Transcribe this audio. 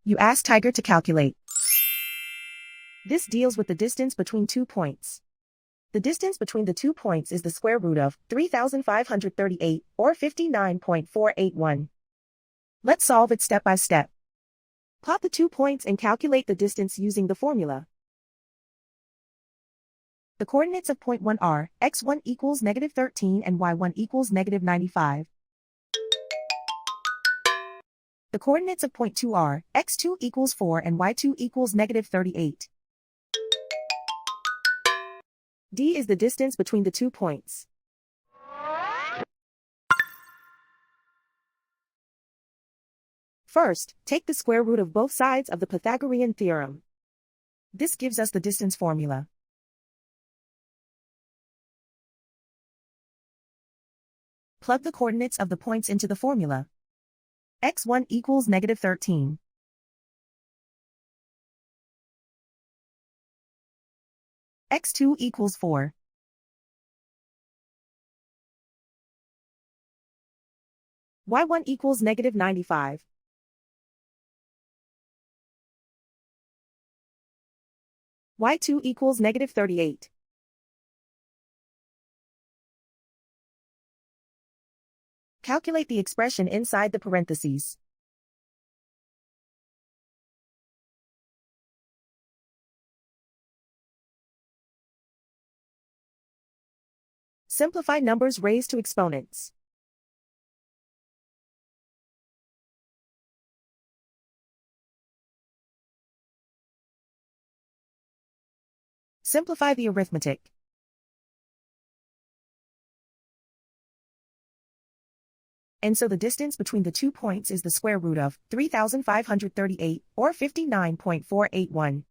You ask Tiger to calculate. This deals with the distance between 2 points. The distance between the 2 points is the square root of 3,538, or 59.481. Let's solve it step by step. Plot the 2 points and calculate the distance using the formula. The coordinates of point 1 are x1 equals -13 and y1 equals -95. The coordinates of point 2 are x2 equals 4 and y2 equals -38. D is the distance between the 2 points. First, take the square root of both sides of the Pythagorean theorem. This gives us the distance formula. Plug the coordinates of the points into the formula. x1 equals -13. x2 equals 4. y1 equals -95. y2 equals -38. Calculate the expression inside the parentheses. Simplify numbers raised to exponents. Simplify the arithmetic. And so the distance between the 2 points is the square root of 3,538, or 59.481.